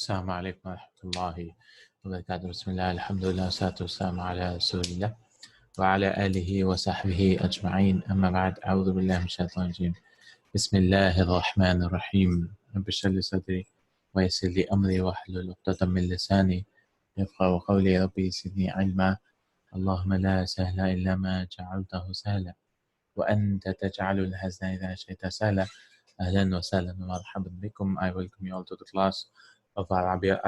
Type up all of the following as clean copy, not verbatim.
السلام عليكم ورحمة الله وبركاته. بسم الله الحمد لله والصلاة والسلام على رسول الله وعلى آله وصحبه أجمعين. أما بعد، أعوذ بالله من الشيطان الرجيم. بسم الله الرحمن الرحيم. رب اشرح لي صدري ويسر لي أمري واحلل عقدة من لساني يفقهوا قولي. ربي زدني علما. اللهم لا سهل إلا ما جعلته سهلا وأنت تجعل الحزن إذا شئت سهلا. أهلا وسهلا ومرحبا بكم. I welcome you all to the class of Arabiyya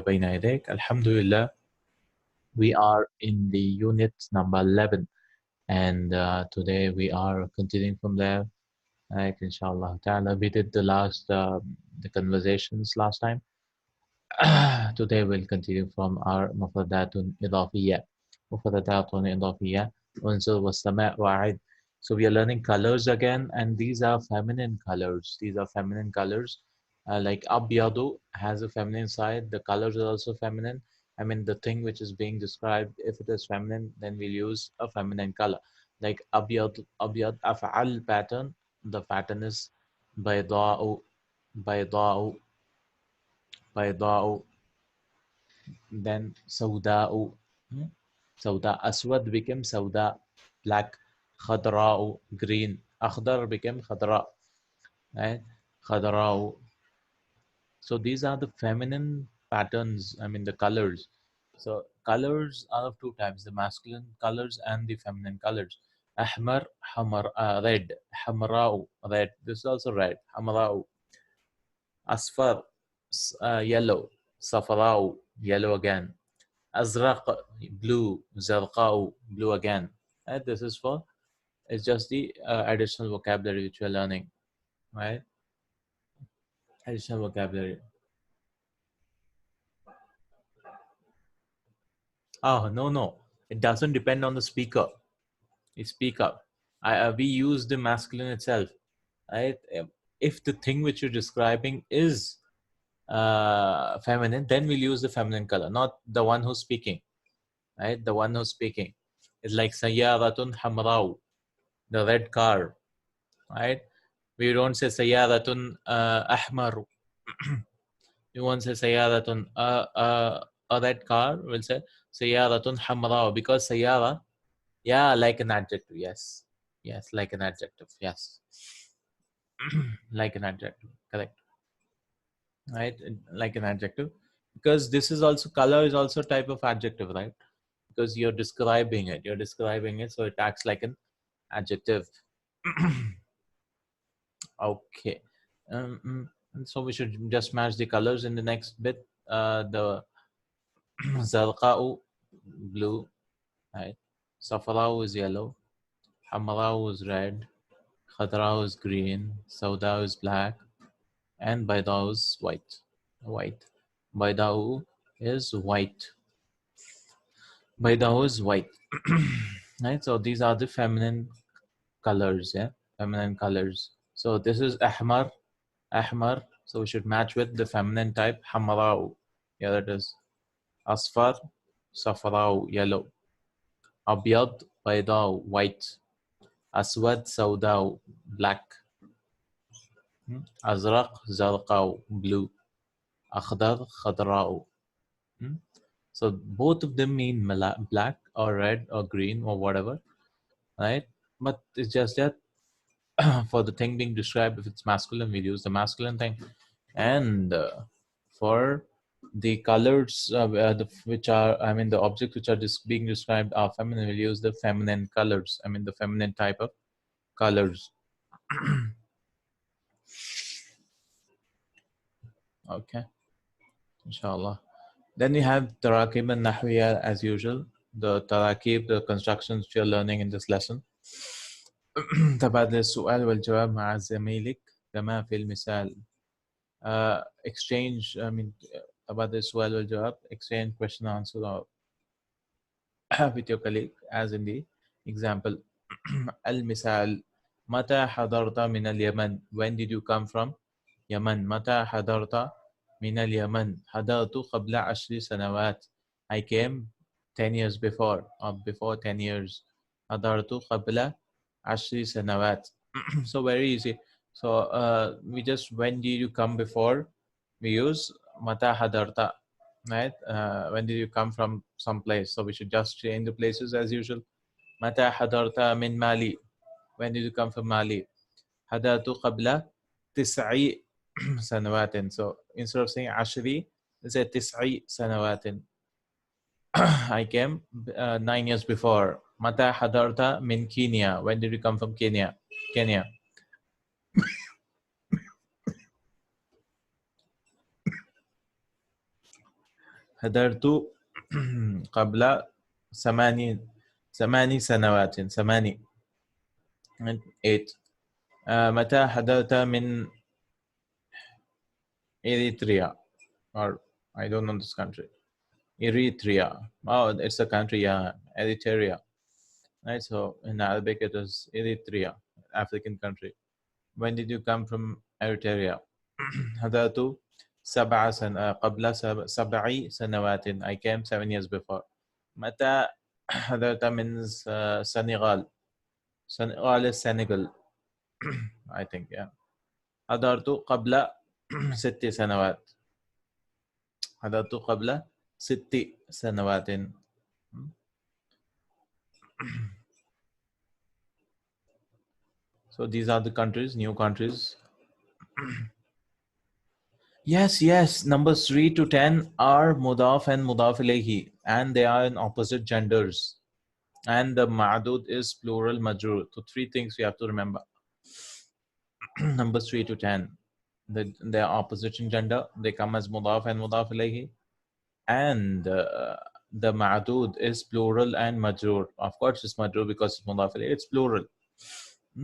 Bayna Yadayk. Alhamdulillah, we are in the unit number 11, and today we are continuing from there. Right, inshallah ta'ala. We did the last the conversations last time. Today we'll continue from our mufradatun idafiyya. Mufradatun idafiyya. Unzur was sama' wa'id. So we are learning colors again, and these are feminine colors. These are feminine colors. Like abyadu has a feminine side. The colors are also feminine. I mean, the thing which is being described, if it is feminine, then we'll use a feminine color. Like abyad af'al pattern. The pattern is bayda'u, bayda'u, bayda'u. Then Sauda'u. Sauda. Aswad became Sauda, black. Khadra'u, green. Akhdar became Khadra. Right? Khadra'u. So these are the feminine patterns, I mean the colors. So colors are of two types, the masculine colors and the feminine colors. Ahmar, hamar, red. Hamra'u, red. This is also red. Hamra'u. Asfar, yellow. Safara'u, yellow again. Azraq, blue. Zarqa'u, blue again. And this is for, it's just the additional vocabulary which we are learning, right? Additional vocabulary. Oh, no. It doesn't depend on the speaker. You speak up. We use the masculine itself, right? If the thing which you're describing is feminine, then we'll use the feminine color, not the one who's speaking, right? The one who's speaking is like sayyaratun hamrau, the red car, right? We don't say sayyaratun ahmar. We won't say sayyaratun a red car. We'll say sayyaratun hamrau, because sayyara, yeah, like an adjective. Yes, like an adjective. Yes. Like an adjective, correct, right? Like an adjective, because this is also, color is also a type of adjective, right? Because you're describing it, so it acts like an adjective. Okay. And so we should just match the colors in the next bit. The zarqa'u, blue, right? Safara'u is yellow. Hamara'u is red. Khadra'u is green. Sauda'u is black. And Bayda'u is white. Bayda'u is white. Bayda'u is white. Right? So these are the feminine colors, yeah? Feminine colors. So this is ahmar. So we should match with the feminine type, hamara'u. Yeah, that is asfar, safara'u, yellow. Abyad, bayda'u, white. Aswad, sauda'u, black. Azraq, zarqa'u, blue. Akhdar, khadra'u. So both of them mean black or red or green or whatever, right? But it's just that for the thing being described, if it's masculine, we'll use the masculine thing. And for the colors, which are, I mean, the objects which are being described are feminine, we'll use the feminine colors. I mean, the feminine type of colors. Okay, inshallah. Then we have Tarakib and Nahwiya as usual. The Tarakib, the constructions we are learning in this lesson. تبادل السؤال والجواب مع زميلك كما في المثال. Exchange, I mean, تبادل السؤال والجواب, exchange question and answer with your colleague as in the example. المثال متى حضرت من اليمن? When did you come from Yemen? متى حضرت من اليمن? حضرت قبل 10 سنوات. I came 10 years before, or before 10 years. حضرت قبل 10 سنوات. So very easy. So we just, when did you come before, we use Mata hadarta, right? When did you come from some place? So we should just change the places as usual. Mata hadarta min Mali. When did you come from Mali? Hadartu qabla tis'i sanawatin. So instead of saying ashri, say tis'i sanawatin. I came 9 years before. Mata hadarta min Kenya. When did you come from Kenya? Kenya. Hadartu qabla ثماني سنوات ثماني 8. متى حضرت من Eritrea? Or I don't know this country. Eritrea. Oh, it's a country, yeah. Eritrea. Right. So in Arabic it is Eritrea, African country. When did you come from Eritrea? حضرت قبل 7 سنوات. I came 7 years before. متى حضرت من Senegal? Senegal is Senegal. I think, yeah. حضرت قبل 6 سنوات. حضرت قبل 6 سنوات. So these are the countries, new countries. Yes. Numbers 3 to 10 are mudaf and mudaf ilayhi, and they are in opposite genders. And the ma'dud is plural majrur. So 3 things we have to remember. Numbers 3 to 10. They are opposite in gender. They come as mudaf and mudaf ilayhi. And the ma'dud is plural and majrur. Of course, it's majrur because it's mudaf ilayhi. It's plural.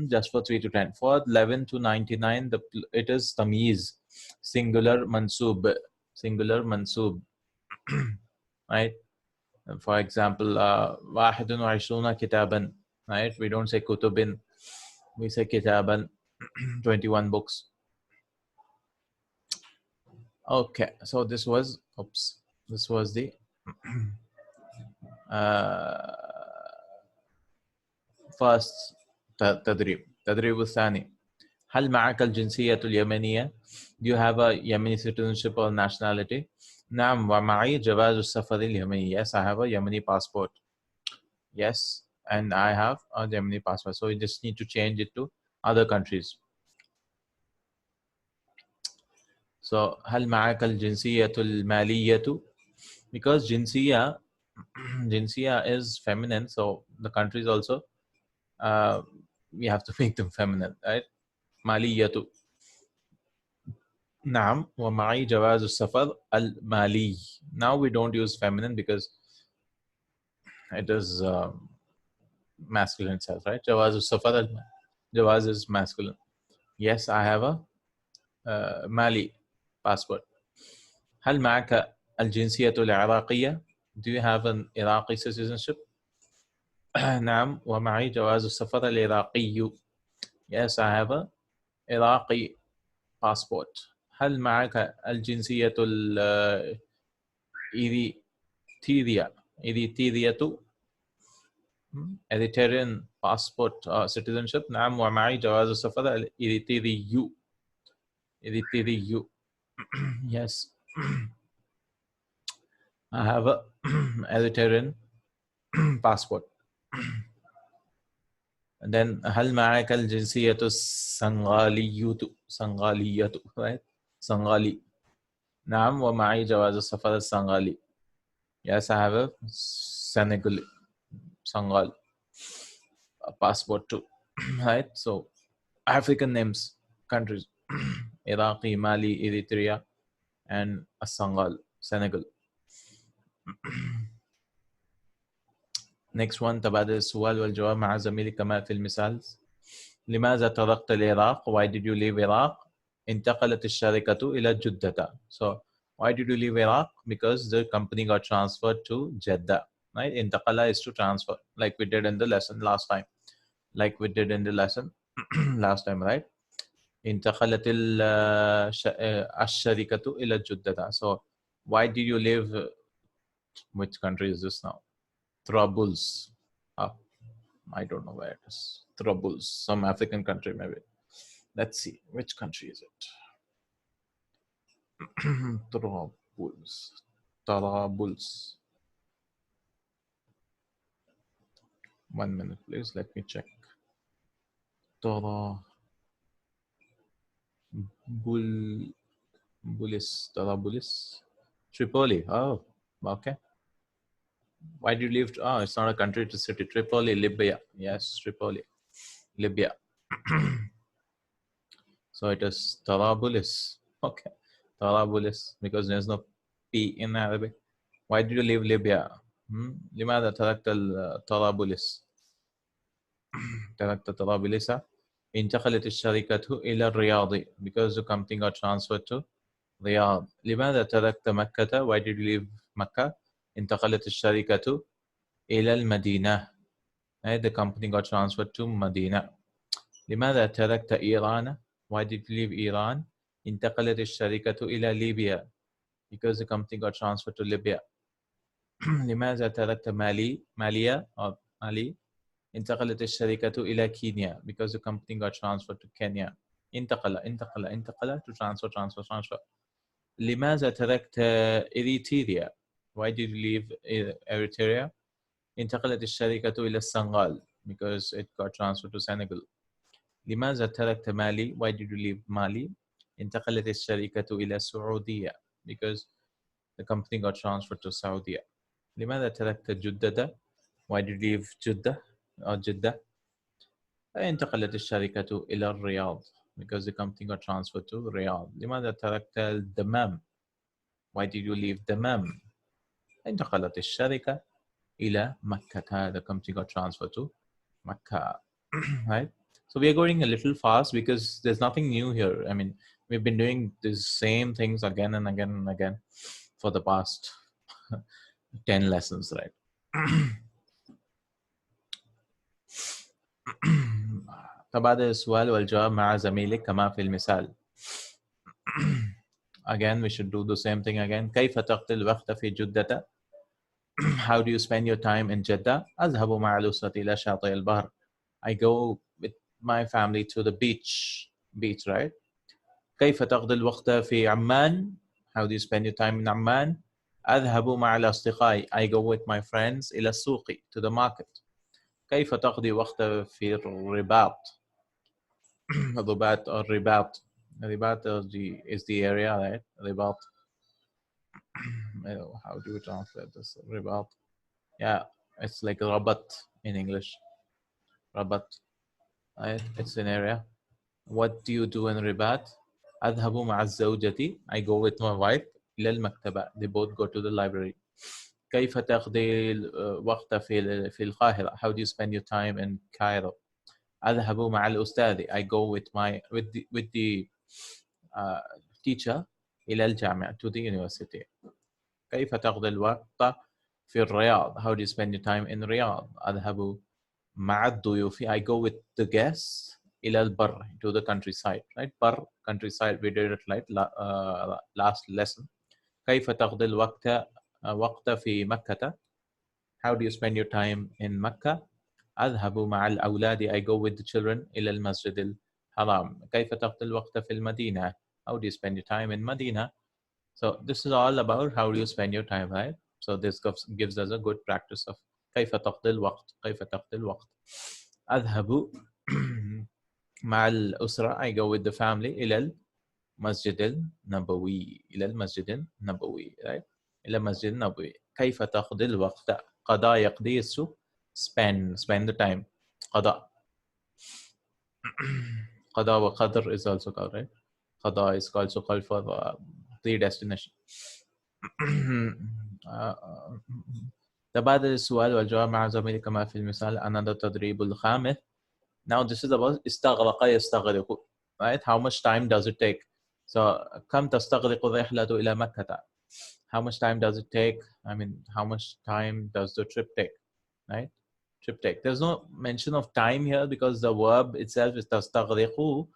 Just for 3 to 10. For 11 to 99, it is tamiz, singular mansub. Singular mansub. Right? For example, wahidun wa ishruna kitaban. Right? We don't say kutubin. We say kitaban. 21 books. Okay, so this was the first تدريب الثاني. هل معك الجنسية اليمنية? Do you have a Yemeni citizenship or nationality? نعم ومعي جواز السفر اليمني. Yes, I have a Yemeni passport. Yes, and I have a Yemeni passport. So you just need to change it to other countries. So هل معك الجنسية المالية? Because jinsiya is feminine, so the countries also we have to make them feminine, right? maliyatu. Naam wa ma'i jawaz as-safar al-mali. Now we don't use feminine because it is masculine itself, right? Jawaz as-safar jawaz is masculine. Yes, I have a Mali passport. هل معك الجنسية العراقية? Do you have an Iraqi citizenship? نعم ومعي جواز السفر العراقي. Yes, I have a Iraqi passport. هل معك الجنسية الإريترية؟ Eritrean passport citizenship. نعم ومعي جواز السفر الإريتري. Yes, I have a Eritrean passport. And then هل معك الجنسية السنغالية؟ right? سنغالي. نعم ومعي جواز السفر السنغالي. Yes, I have a Senegal passport too. Right? So African names, countries. Iraqi, Mali, Eritrea, and Senegal. Next one, تبادل السؤال والجواب مع زميلك كما في المثال. لماذا تركت العراق? Why did you leave Iraq? انتقلت الشركة إلى جدة. So why did you leave Iraq? Because the company got transferred to Jeddah. Right? Intakala is to transfer, like we did in the lesson last time. Right? انتقلت الشركة إلى جدة. So why did you leave? Which country is this now? Troubles. I don't know where it is. Troubles. Some African country maybe. Let's see. Which country is it? Trabulus. Tarabulus. 1 minute, please. Let me check. Tarabul. Tarabulus. Tripoli. Oh, okay. Why did you leave? Oh, it's not a country, it's a city. Tripoli, Libya. Yes, Tripoli, Libya. So it is Tarabulis. Okay. Tarabulis, because there's no P in Arabic. Why did you leave Libya? لماذا تركت طرابلس؟ تركت طرابلس. انتقلت الشركة إلى الرياض because the company got transferred to Riyadh. لماذا تركت مكة? Why did you leave Makkah? انتقلت الشركة إلى المدينة. The company got transferred to Medina. لماذا تركت إيران? Why did you leave Iran? انتقلت الشركة إلى ليبيا because the company got transferred to Libya. لماذا تركت ماليا or Mali? انتقلت الشركة إلى كينيا because the company got transferred to Kenya. انتقل to transfer. لماذا تركت إريتريا? Why did you leave Eritrea? انتقلت الشركة إلى السنغال because it got transferred to Senegal. لماذا تركت مالي? Why did you leave Mali? انتقلت الشركة إلى السعودية because the company got transferred to Saudi. لماذا تركت جدة? Why did you leave جدة or جدة? انتقلت الشركة إلى الرياض because the company got transferred to Riyadh. لماذا تركت الدمام? Why did you leave دمام? انتقلت الشركة إلى مكة. The company got transferred to Makkah. Right? So we are going a little fast because there's nothing new here. I mean, we've been doing the same things again and again and again for the past 10 lessons, right? تبادل السؤال والجواب مع زميلك كما في المثال. Again, we should do the same thing again. كيف تقضي الوقت في جدة? How do you spend your time in Jeddah? أذهب مع الأسرة إلى شاطئ البحر. I go with my family to the beach, right? كيف تقضي الوقت في عمان? How do you spend your time in عمان? أذهب مع الأصدقاء. I go with my friends إلى السوق, to the market. كيف تقضي وقت في الرباط? الرباط or رباط. الرباط is the area, right? رباط. How do you translate this? رباط. Yeah, it's like Rabat in English. Rabat. Right? It's an area. What do you do in Rabat? أذهب مع الزوجة. I go with my wife إلى المكتبة. They both go to the library. كيف تقضي الوقت في القاهرة? How do you spend your time in Cairo? أذهب مع الأستاذ. I go with the teacher إلى الجامعة, to the university. كيف تقضي الوقت في الرياض? How do you spend your time in Riyadh? أذهب مع الضيوف. I go with the guests إلى البر, to the countryside, right? بر, countryside, we did it like last lesson. كيف تقضي وقت في مكة? How do you spend your time in Mecca? أذهب مع الأولاد. I go with the children إلى المسجد الحرام. كيف تقضي الوقت في المدينة? How do you spend your time in Medina? So this is all about how do you spend your time, right? So this gives us a good practice of كيف تقضي الوقت. كيف تقضي الوقت. أذهب مع الأسرة. I go with the family إلى المسجد النبوي. إلى المسجد النبوي, right? إلى المسجد النبوي. كيف تقضي الوقت? قضاء يقضي is to spend the time. قضاء. قضاء وقدر is also called, right? قضاء is also called for predestination. تبادل السؤال والجواب مع زميلك كما في المثال. another تدريب الخامس. Now this is about استغرق يستغرق, right? How much time does it take? So كم تستغرق الرحلة إلى مكة? How much time does it take? I mean, how much time does the trip take, right? Trip take. There's no mention of time here because the verb itself is تستغرق.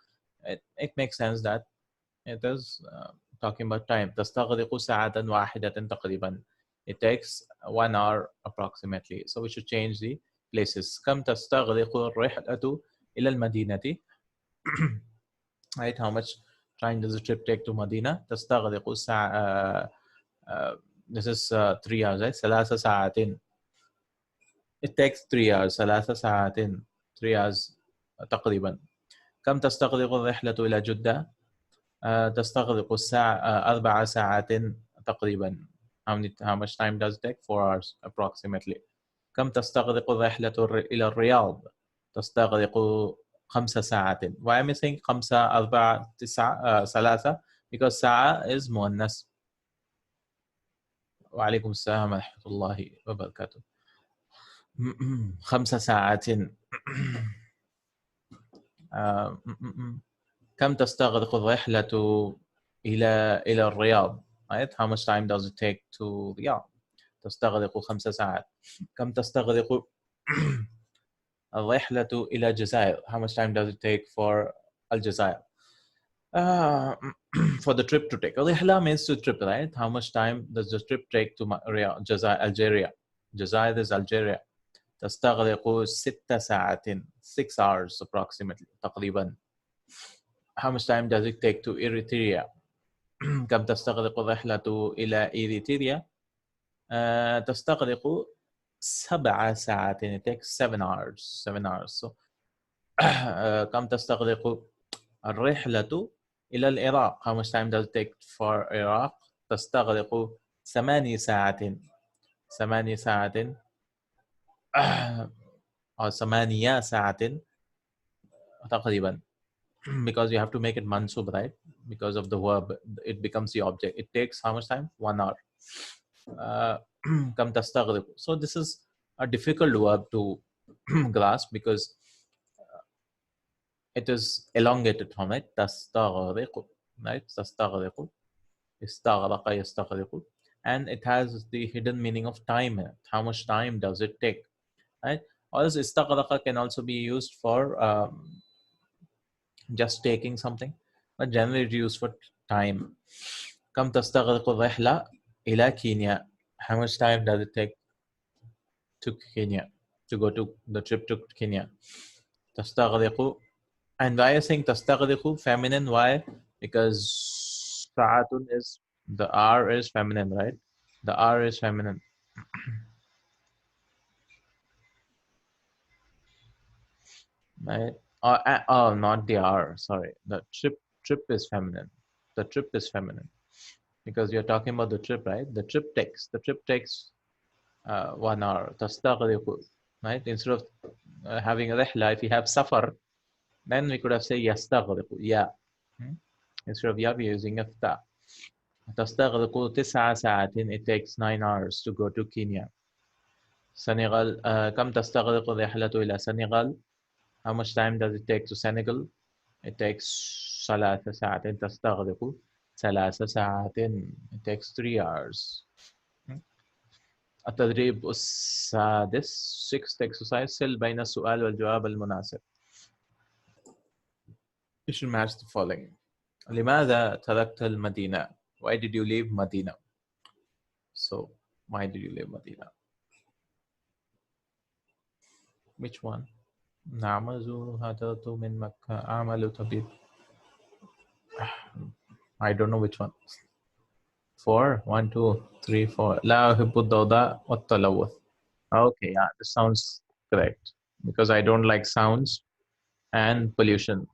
It makes sense that it is talking about time. تستغرق ساعة واحدة تقريبا. It takes 1 hour approximately. So we should change the places. كم تستغرق الرحلة إلى المدينة? Right? How much time does the trip take to Medina? تستغرق ساعة. This is 3 hours, right? 3 ساعات. It takes 3 hours. 3 ساعات. 3 hours تقريبا. كم تستغرق الرحلة إلى جدة؟ تستغرق الساعة 4 ساعات تقريبا. How much time does it take? 4 hours approximately. كم تستغرق الرحلة إلى الرياض؟ تستغرق 5 ساعات. Why am I saying 5 4 9 3? Because ساعة is مؤنث. وعليكم السلام ورحمة الله وبركاته. 5 ساعات. كم تستغرق الرحلة إلى الرياض؟ Right? How much time does it take to رياض؟ تستغرق 5 ساعات. كم تستغرق الرحلة إلى الجزائر? How much time does it take for الجزائر? For the trip to take. الرحلة means to trip, right? How much time does the trip take to Algeria? Jazair is Algeria. تستغرق 6 ساعات. 6 hours approximately. تقريبا. How much time does it take to Eritrea? كم تستغرق الرحلة إلى إريتريا؟ تستغرق 7 ساعات. It takes 7 hours. 7 hours. So, كم تستغرق الرحلة إلى العراق? How much time does it take for Iraq? تستغرق 8 ساعات. 8 ساعات. أو 8 ساعات تقريبا. Because you have to make it mansub, right? Because of the verb, it becomes the object. It takes how much time? 1 hour. كم تستغرق. So this is a difficult verb to grasp because it is elongated from it. تستغرق, right? تستغرق. استغرق يستغرق. And it has the hidden meaning of time in it. How much time does it take? Right? Also, استغرق can also be used for just taking something, but generally it's used for time. كم تستغرق الرحلة إلى كينيا? How much time does it take to Kenya, to go to the trip to Kenya? تستغرق. And why are you saying تستغرق feminine? Why? Because ساعة is, the R is feminine, right? The R is feminine. Right? Oh, not the R, sorry. The trip is feminine. The trip is feminine. Because you're talking about the trip, right? The trip takes 1 hour. تستغرق, right? Instead of having a rihla, if you have safar, then we could have said يستغرق, yeah. Instead of ya, we're using a ta. تستغرق 9 ساعات. It takes 9 hours to go to Kenya. Senegal. كم تستغرق الرحلة إلى Senegal? How much time does it take to Senegal? It takes 3 ساعات. تستغرق 3 ساعات. It takes 3 hours. التدريب السادس, 6th exercise, سل بين السؤال والجواب المناسب. You should match the following. لماذا تركت المدينة? Why did you leave Medina? So, why did you leave Medina? Which one? نعم أزورها تركت من مكة أعمل طبيب. I don't know which one. 4, 1, 2, 3, 4. لا أحب الضوضاء والتلوث. Okay, yeah, this sounds correct. Because I don't like sounds and pollution.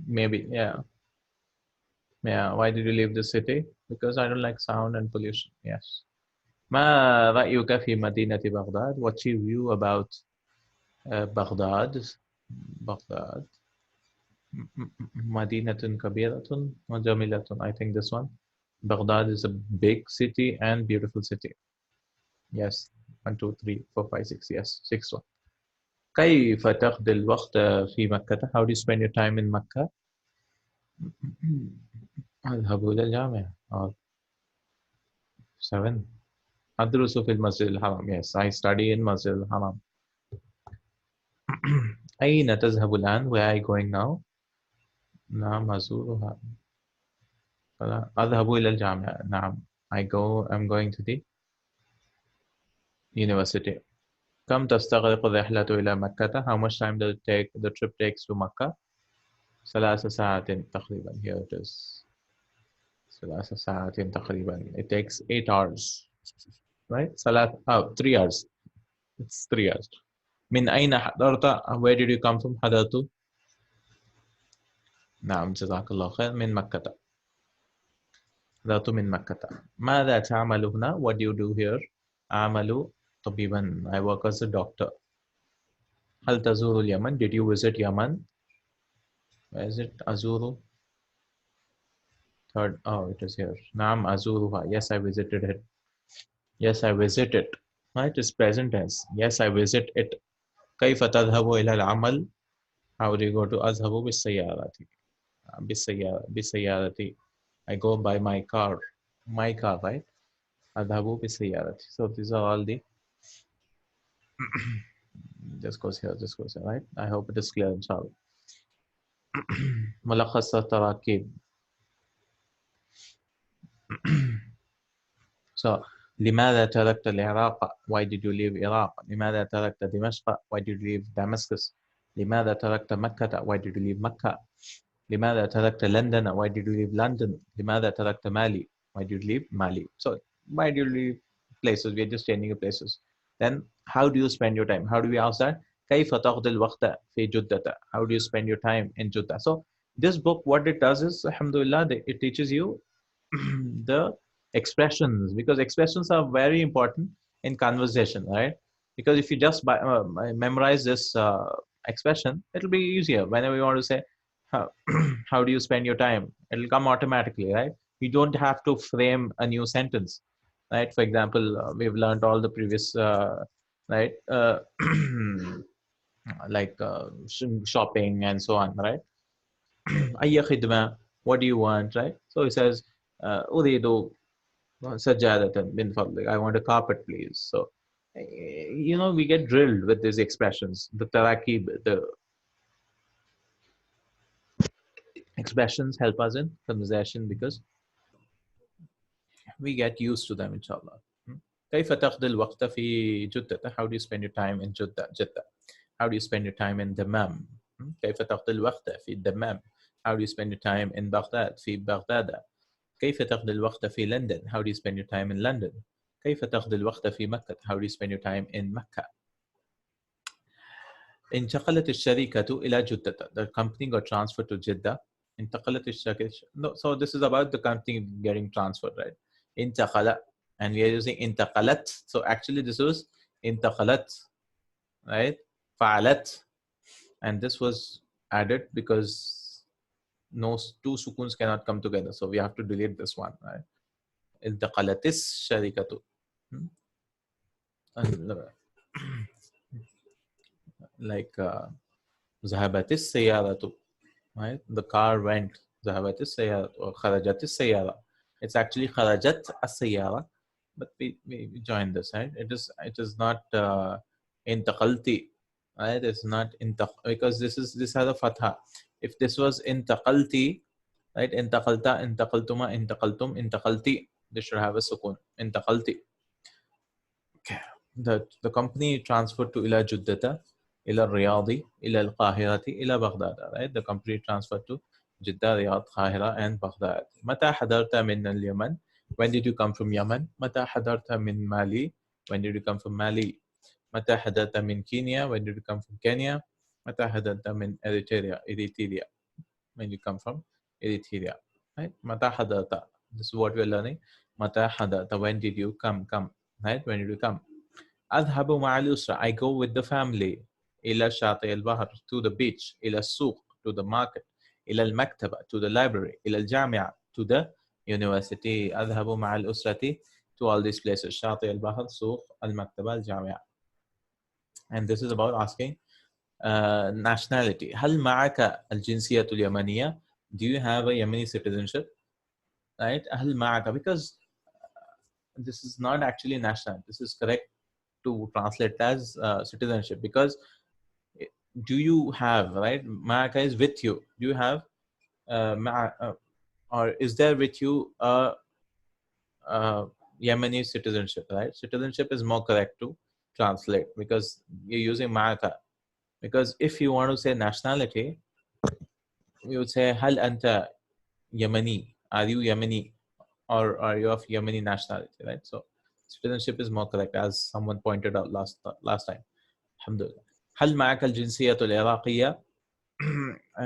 Maybe, yeah. Yeah, why did you leave the city? Because I don't like sound and pollution. Yes. ما رأيك في مدينة بغداد? What's your view about بغداد? بغداد. مدينة كبيرة وجميلة. I think this one. Baghdad is a big city and beautiful city. Yes. 1, 2, 3, 4, 5, 6. Yes. 6th one. كيف تقضي الوقت في مكة? How do you spend your time in Mecca? أذهب إلى الجامعة. 7. أدرس في المسجد الحرام. Yes, I study in Masjid al-Haram. أين تذهب الآن? Where are you going now? نعم أزورها. أذهب إلى الجامعة. نعم. I'm going to the university. كم تستغرق الرحلة إلى مكة? How much time does it take? The trip takes to Makkah. ثلاث ساعات تقريبا. Here it is. ثلاث ساعات تقريبا. It takes 8 hours. Right? 3 hours. It's 3 hours. من أين حضرت? Where did you come from? حضرت. نعم جزاك الله خير. من مكة. حضرت من مكة. ماذا تعمل هنا? What do you do here? أعمل طبيبا. I work as a doctor. هل تزور اليمن? Did you visit Yemen? Where is it? أزور. Third. Oh, it is here. نعم أزورها. Yes, I visited it. Yes, I visited. Right? It's present tense. Yes, I visit it. كيف تذهب إلى العمل? How do you go to أذهب بالسيارة. بالسيارة. I go by my car. My car, right? أذهب بالسيارة. So these are all the this goes here, this goes here, right? I hope it is clear, inshallah. ملخص التراكيب. So لماذا تركت العراق? Why did you leave Iraq? لماذا تركت دمشق? Why did you leave Damascus? لماذا تركت مكة? Why did you leave Mecca? لماذا تركت لندن? Why did you leave London? لماذا تركت مالي? Why did you leave Mali? So why do you leave places? We're just changing the places. Then how do you spend your time? How do we ask that? كيف تقضي الوقت في جدة? How do you spend your time in Jeddah? So this book, what it does is, alhamdulillah, it teaches you the expressions, because expressions are very important in conversation, right? Because if you just memorize this expression, it'll be easier whenever you want to say how, how do you spend your time, it'll come automatically, right? You don't have to frame a new sentence, right? For example, we've learned all the previous right like shopping and so on, right? أي خدمة, what do you want, right? So he says أريد سجادة من فضلك, I want a carpet please. So you know, we get drilled with these expressions, the tarakib, the expressions help us in conversation because we get used to them, inshallah. كيف تقضي الوقت في جدة? How do you spend your time in جدة? How do you spend your time in دمام? كيف تقضي الوقت في الدمام? How do you spend your time in بغداد في بغداد? كيف تقضي الوقت في لندن? How do you spend your time in London? كيف تقضي الوقت في مكة? How do you spend your time in Mecca? انتقلت الشركة إلى جدة. The company got transferred to Jeddah. انتقلت الشركة. No, so this is about the company getting transferred, right? انتقل, and we are using انتقلت. So actually this was انتقلت, right? فعلت, and this was added because no two sukuns cannot come together. So we have to delete this one, right? انتقلت الشركة. Like ذهبت السيارة, right? The car went. ذهبت السيارة or خرجت السيارة. It's actually خرجت السيارة, but we joined this, right? It is not انتقلتي, right? It's not because this has a fatha. If this was انتقلتي, right? انتقلت, انتقلتما, انتقلتم, انتقلتي, this should have a sukun. انتقلتي. Okay. The company transferred to إلى جدة, إلى الرياض, إلى القاهرة, إلى بغداد. Right? The company transferred to جدة, رياض, قاهرة, and بغداد. متى حضرت من اليمن? When did you come from Yemen? متى حضرت من مالي? When did you come from Mali? متى حضرت من كينيا? When did you come from Kenya? متى حضرت من Eritrea? Eritrea. When you come from Eritrea. Right? متى حضرت? This is what we are learning. متى حضرت? When did you come? Come. Right? When did you come? أذهب مع الأسرة. I go with the family. إلى شاطئ البحر, to the beach. إلى السوق, to the market. إلى المكتبة, to the library. إلى الجامعة, to the university. أذهب مع الأسرة to all these places. شاطئ البحر, سوق, المكتبة, الجامعة. And this is about asking nationality. هل معك الجنسية اليمنية? Do you have a Yemeni citizenship? Right? هل معك? Because this is not actually national. This is correct to translate as citizenship, because do you have, right? Ma'aka is with you. Do you have or is there with you Yemeni citizenship, right? Citizenship is more correct to translate because you're using ma'aka. Because if you want to say nationality, we would say Hal anta Yemeni. Are you Yemeni, or are you of Yemeni nationality? Right. So citizenship is more correct, as someone pointed out last time. Alhamdulillah. هل معك الجنسية العراقية?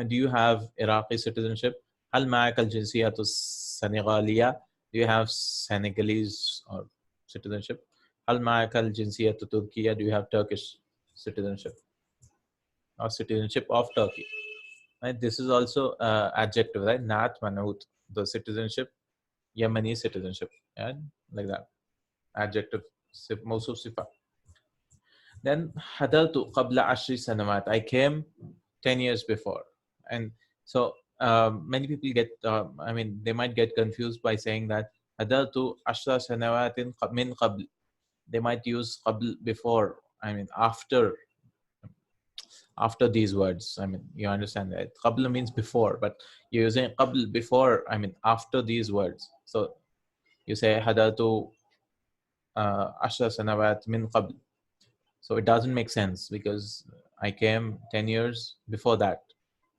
Do you have Iraqi citizenship? هل معك الجنسية السنغالية? Do you have Senegalese or citizenship? هل معك الجنسية التركية? Do you have Turkish citizenship or citizenship of Turkey? Right? This is also adjective, right? Naat manhut, the citizenship, Yemeni citizenship, and like that. Adjective, موصوف صفة. Then حضرت قبل 10 سنوات. I came 10 years before. And so many people get, I mean, they might get confused by saying that حضرت 10 سنوات من قبل. They might use قبل before, I mean, after these words. I mean, you understand that قبل means before, but you're using قبل before, I mean, after these words. So you say حضرت 10 سنوات من قبل. So it doesn't make sense because I came 10 years before that.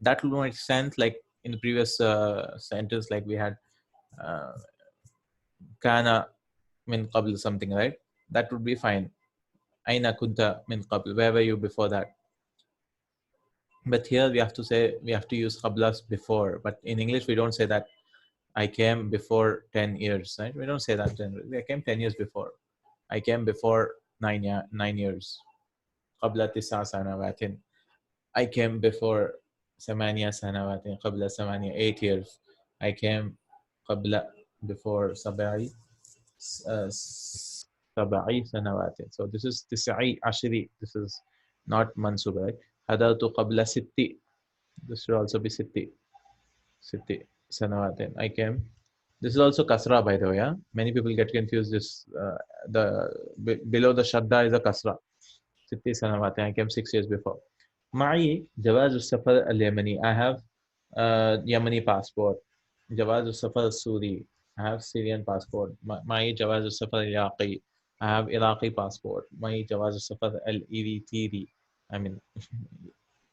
That will make sense like in the previous sentence, like we had kana min qabl something, right? That would be fine. Aina kunta min qabl, where were you before that? But here we have to say, we have to use qablas before. But in English, we don't say that I came before 10 years, right? We don't say that generally. I came 10 years before. I came before 9 years. qabla tisa sanawatin. I came before ثمانية سنوات قبل ثمانية 8 years. I came قبل before سبعي سنوات. So this is تسعي عشري. This is not mansub, right? حضرت قبل ستي. This should also be ستي سنوات. I came. This is also kasra, by the way. Yeah? Many people get confused. This below the shadda is a kasra. ستي سنوات. I came 6 years before. معي جواز السفر اليمني. I have Yemeni passport. جواز السفر السوري. I have Syrian passport. معي جواز السفر العراقي. I have Iraqi passport. معي جواز السفر الإريتري. I mean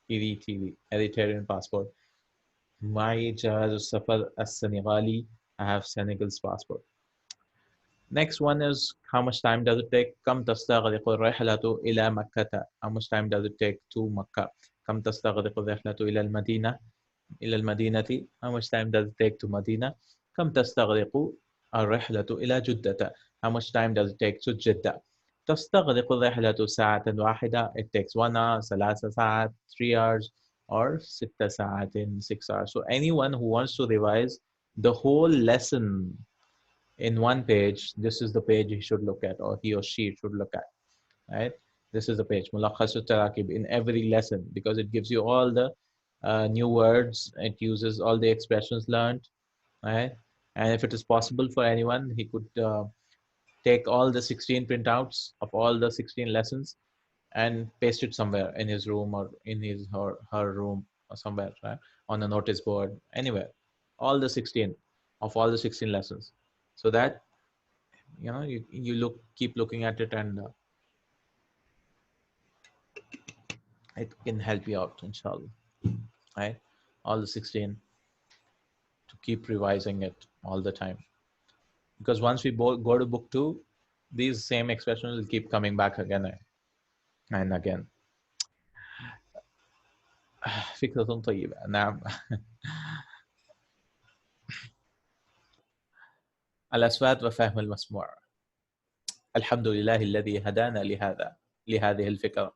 Eritrean passport. معي جواز السفر السنغالي. I have Senegal's passport. Next one is, how much time does it take? كم تستغرق الرحلة إلى مكة? How much time does it take to Makkah? كم تستغرق الرحلة إلى المدينة؟ إلى المدينة. How much time does it take to Medina? كم تستغرق الرحلة إلى جدة? How much time does it take to Jeddah? تستغرق الرحلة ساعة واحدة. It takes 1 hour, 3 ساعات, 3 hours, or 6 ساعات, 6 hours. So anyone who wants to revise the whole lesson in one page, this is the page he should look at, or he or she should look at, right? This is the page, Mulakhasu Tarakib, in every lesson, because it gives you all the new words. It uses all the expressions learned, right? And if it is possible for anyone, he could take all the 16 printouts of all the 16 lessons and paste it somewhere in his room or in his or her room or somewhere, right? On a notice board, anywhere. All the 16 of all the 16 lessons, so that you keep looking at it, and it can help you out, inshallah, right? All the 16, to keep revising it all the time, because once we go to book 2, these same expressions will keep coming back again and again. فكرة طيبة. نعم. الأصوات وفهم المسموع. الحمد لله الذي هدانا لهذه الفكرة.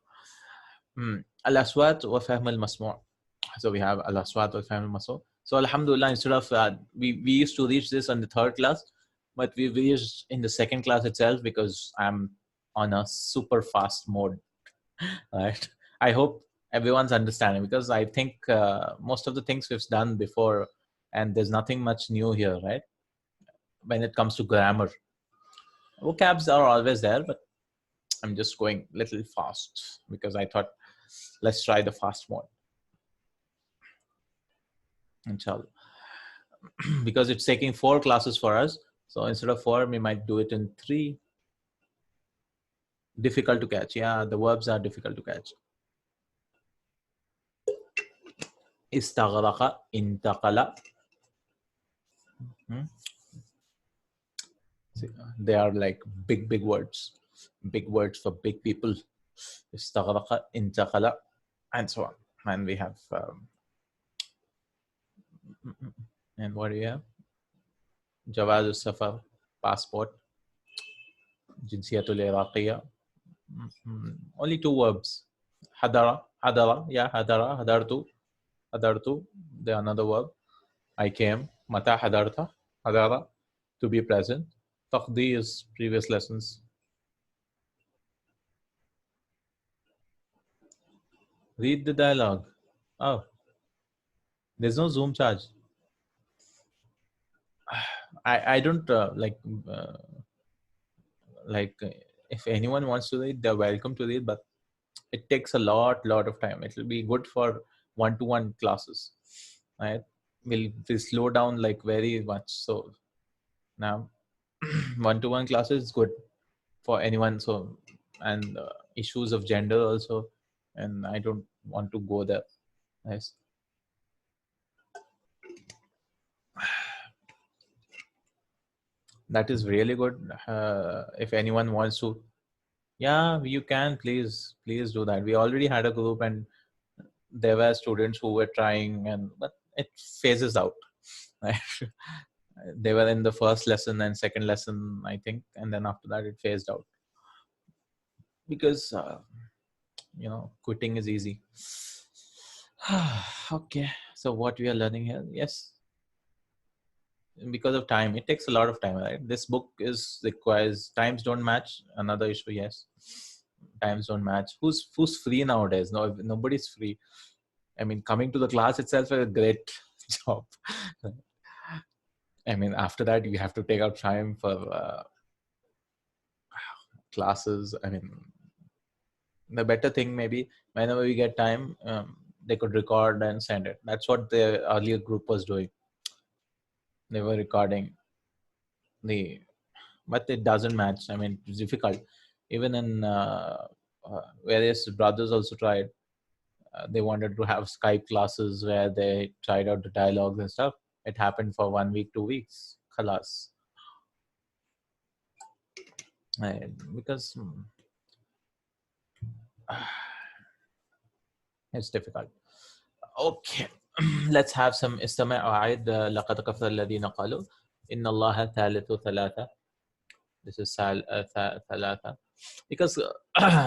الأصوات وفهم المسموع. So we have الأصوات وفهم المسموع. So alhamdulillah, instead of we used to reach this on the 3rd class, but we reached in the 2nd class itself, because I'm on a super fast mode, right? I hope everyone's understanding, because I think most of the things we've done before, and there's nothing much new here, right? When it comes to grammar, vocabs are always there, but I'm just going a little fast because I thought, let's try the fast mode, inshallah. Because it's taking 4 classes for us. So instead of 4, we might do it in 3. Difficult to catch. Yeah, the verbs are difficult to catch. Istaghraqa, intaqala. They are like big words. Big words for big people. Istaghraqa, intaqala, and so on. And we have, and what do we have? Jawaz al-Safar, passport. Jinsiyatul Iraqiyya. Only two verbs. Hadara, yeah, hadartu, the another verb. I came. Mata hadarta, hadara, to be present. Taqdi is previous lessons. Read the dialogue. Oh, there's no Zoom charge. I don't if anyone wants to read, they're welcome to read, but it takes a lot of time. It will be good for one-to-one classes, right? We'll slow down like very much. So now one-to-one classes is good for anyone. So, and issues of gender also, and I don't want to go there. Nice. That is really good. If anyone wants to, yeah, you can please do that. We already had a group, and there were students who were trying, but it phases out. They were in the first lesson and second lesson, I think, and then after that it phased out because quitting is easy. Okay, so what we are learning here, yes, because of time, it takes a lot of time, right? This book requires, times don't match, another issue. Yes, times don't match. Who's free nowadays? No, nobody's free. I mean, coming to the class itself is a great job. I mean, after that you have to take out time for classes. I mean, the better thing, maybe whenever we get time, they could record and send it. That's what the earlier group was doing. They were recording but it doesn't match. I mean, it's difficult. Even in various brothers also tried. They wanted to have Skype classes where they tried out the dialogues and stuff. It happened for 1 week, 2 weeks. Khalas. Because it's difficult. Okay, let's have some istama' wa'id. لقد كفر الذين قالوا إن الله ثالث ثلاثة. This is thalatha. Because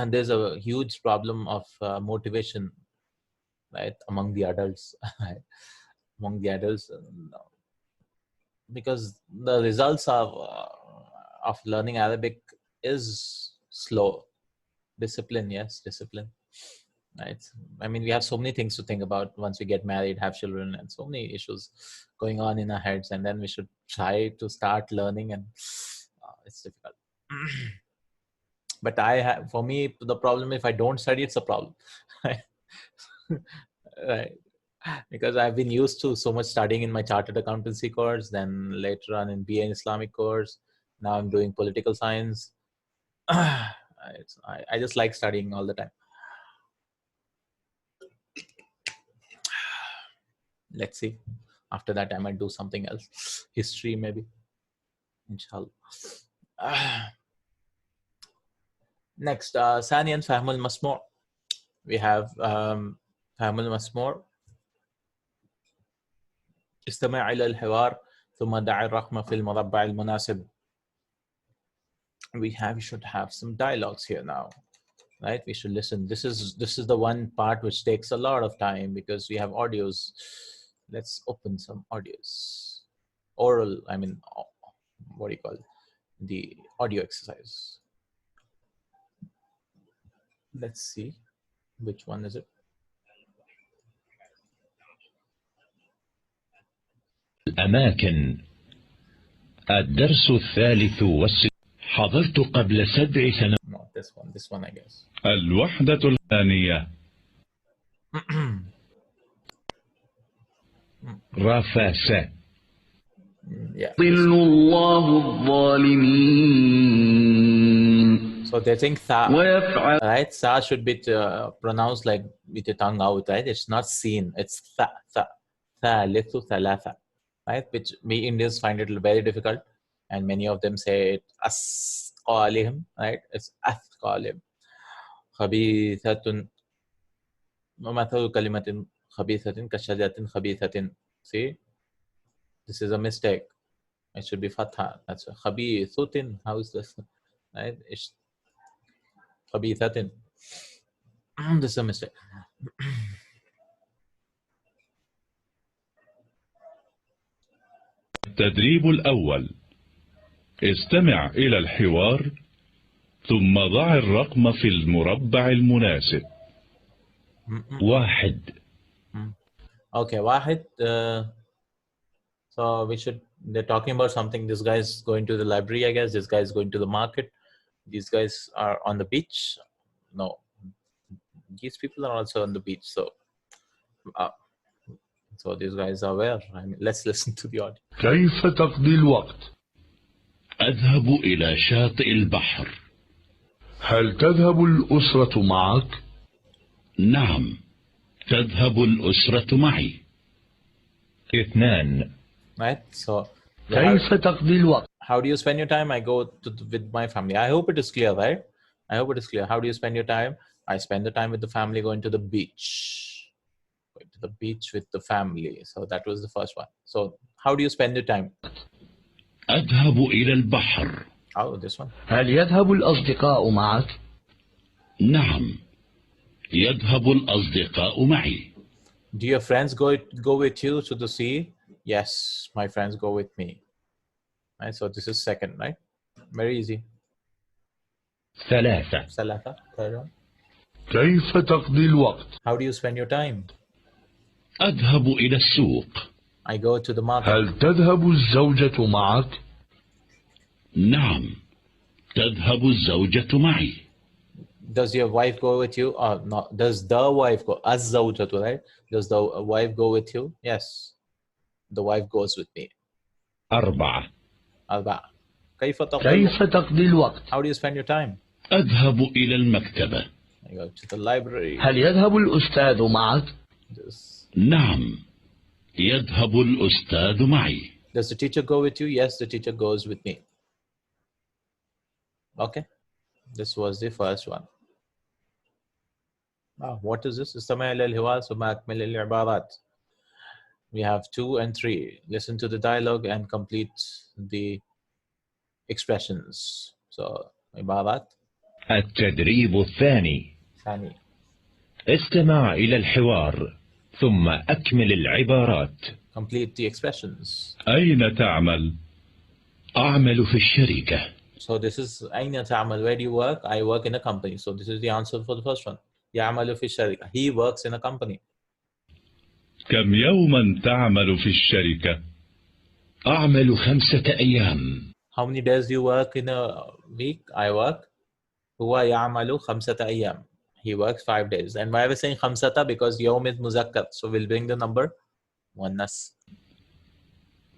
there's a huge problem of motivation, right, among the adults. Among the adults, because the results of learning Arabic is slow. Discipline, yes, discipline. Right. I mean, we have so many things to think about once we get married, have children, and so many issues going on in our heads, and then we should try to start learning, and it's difficult. But for me, the problem, if I don't study, it's a problem. Right. Because I've been used to so much studying in my chartered accountancy course, then later on in BA in Islamic course. Now I'm doing political science. I just like studying all the time. Let's see. After that, I might do something else. History, maybe. Inshallah. Next, ثانيا فهم المسموع. We have فهم المسموع. استمع إلى الحوار ثم دع الرقم في المربع المناسب. We should have some dialogues here now, right? We should listen. This is the one part which takes a lot of time because we have audios. Let's open some audios. Oral, I mean, what do you call it? The audio exercise. Let's see, which one is it? الأماكن. الدرس الثالث حضرت قبل 7 سنوات. No, this one I guess. الوحدة الثانية. رفاسة. Yeah. ضل الله الظالمين. So they think tha, right? Sa should be pronounced like with the tongue out, right? It's not seen. It's tha, tha, thalithu, thalatha, right? Which we Indians find it very difficult, and many of them say it asqalihim, right? It's asqalihim. Khabithatun, mathalu kalimatin khabithatin kashajaratin khabithatin. See, this is a mistake. It should be fatha. That's khabithutin. How is this? Right? It's khabithatin. This is a mistake. التدريب الأول. استمع إلى الحوار ثم ضع الرقم في المربع المناسب. 1. Okay, واحد. So they're talking about something. This guy is going to the library, I guess. This guy is going to the market. These guys are on the beach. No, these people are also on the beach. So these guys are where? I mean, let's listen to the audio. كيف تقضي الوقت؟ أذهب إلى شاطئ البحر. هل تذهب الأسرة معك؟ نعم، تذهب الأسرة معي. 2. Right. So كيف تقضي الوقت؟ how do you spend your time? I go with my family. I hope it is clear, right? I hope it is clear. How do you spend your time? I spend the time with the family going to the beach. Going to the beach with the family. So that was the first one. So how do you spend your time? أذهب إلى البحر. Oh, this one. هل يذهب الأصدقاء معك؟ نعم، يذهب الأصدقاء معي. Do your friends go with you to the sea? Yes, my friends go with me. Right, so this is second, right? Very easy. 3. Salata, third one. كيف تقضي الوقت؟ How do you spend your time? أذهب إلى السوق. I go to the market. هل تذهب الزوجة معك؟ نعم، تذهب الزوجة معي. Does your wife go with you? Or no? Does the wife go? Az-zawjatu, right? Does the wife go with you? Yes. The wife goes with me. 4. Arba'a. كيف كيف تقضي الوقت؟ How do you spend your time? أذهب إلى المكتبة. I go to the library. هل يذهب الأستاذ معك؟ نعم، يذهب الأستاذ معي. Does the teacher go with you? Yes, the teacher goes with me. Okay. This was the first one. What is this? استمع إلى الحوار ثم أكمل العبارات. We have 2 and 3. Listen to the dialogue and complete the expressions. So, عبارات. التدريب الثاني. ثاني. استمع إلى الحوار ثم أكمل العبارات. Complete the expressions. أين تعمل؟ أعمل في الشركة. So this is أين تعمل? Where do you work? I work in a company. So this is the answer for the first one. يعمل في الشركة. He works in a company. كم يوما تعمل في الشركة؟ أعمل 5 أيام. How many days do you work in a week? I work. هو يعمل 5 أيام. He works 5 days. And why are we saying 5? Because يوم is muzakkar. So we'll bring the number مؤنث.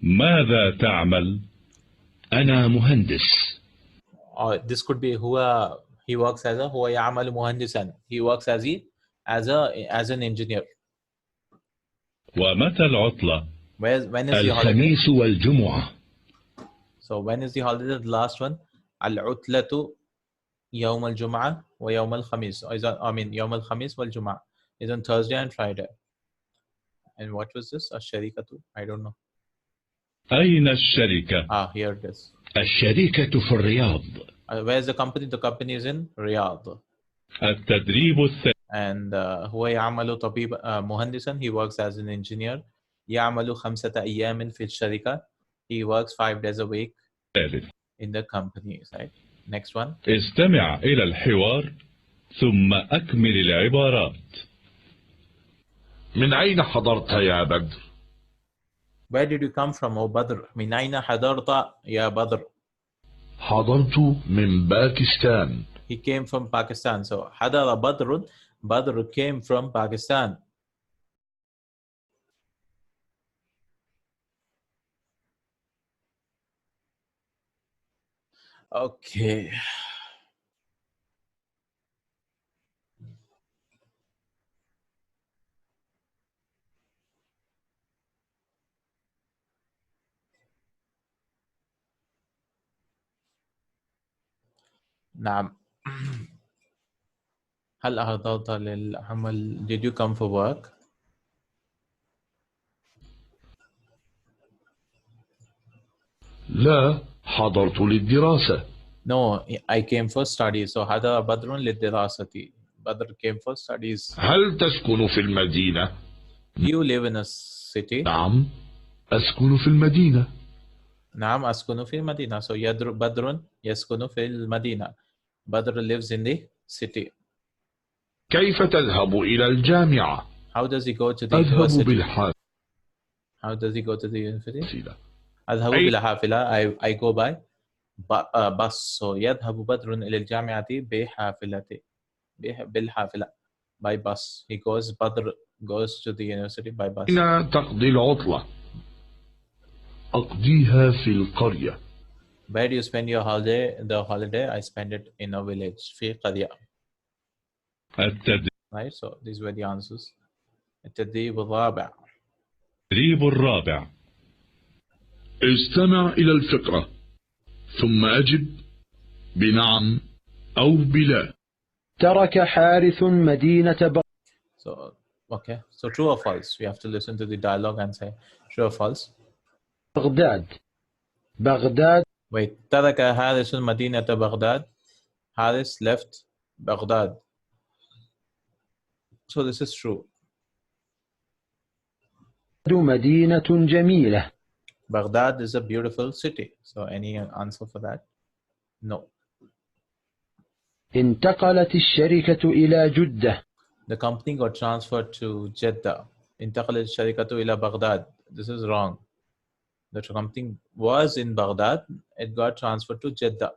ماذا تعمل؟ أنا مهندس. Or this could be هو, he works as a هو يعمل مهندسا. He works as an engineer. ومتى العطلة؟ When is the holiday? الخميس والجمعة. So when is the holiday? The last one. العطلة يوم الجمعة ويوم الخميس. يوم الخميس والجمعة is on Thursday and Friday. And what was this? الشركة? I don't know. أين الشركة؟ Here it is. الشركة في الرياض. Where is the company? The company is in Riyadh. التدريب الثاني. And هو يعمل طبيب مهندسا. He works as an engineer. يعمل 5 أيام في الشركة. He works 5 days a week in the company. Right? Next one. استمع إلى الحوار ثم أكمل العبارات. من أين حضرت يا بدر؟ Where did you come from, O Badr? من أين حضرت يا بدر? حضرت من باكستان. He came from Pakistan. So حضر بدر. Badr came from Pakistan. Okay. نعم. هل أحضرت للعمل? Did you come for work? لا، حضرت للدراسة. No, I came for studies. So حضر بدر للدراسة. Badr came for studies. هل تسكن في المدينة؟ You live in a city. نعم، أسكن في المدينة. نعم أسكن في المدينة. So بدر يسكن في المدينة. Badr lives in the city. كيف تذهب إلى الجامعة؟ How does he go to the أذهب university? بالحافلة. How does he go to the university? أذهب أي بالحافلة. I go by bus. So يذهب بدر إلى الجامعة بحافلته. بالحافلة. By bus. He goes. Badr goes to the university by bus. أين تقضي العطلة؟ أقضيها في القرية. Where do you spend your holiday? The holiday I spend it in a village. في قرية. التدريب Right. So these were the answers. التدريب الرابع. الرابع. استمع إلى الفقرة ثم أجب بنعم أو بلا. ترك حارث مدينة So okay. So true or false? We have to listen to the dialogue and say true or false. بغداد. بغداد Wait. ترك حارس مدينة بغداد. Haris left Baghdad. So this is true. مدينة جميلة. Baghdad is a beautiful city. So any answer for that? No. انتقلت الشركة إلى جدة. The company got transferred to Jeddah. انتقلت الشركة إلى بغداد. This is wrong. The company was in Baghdad. It got transferred to Jeddah.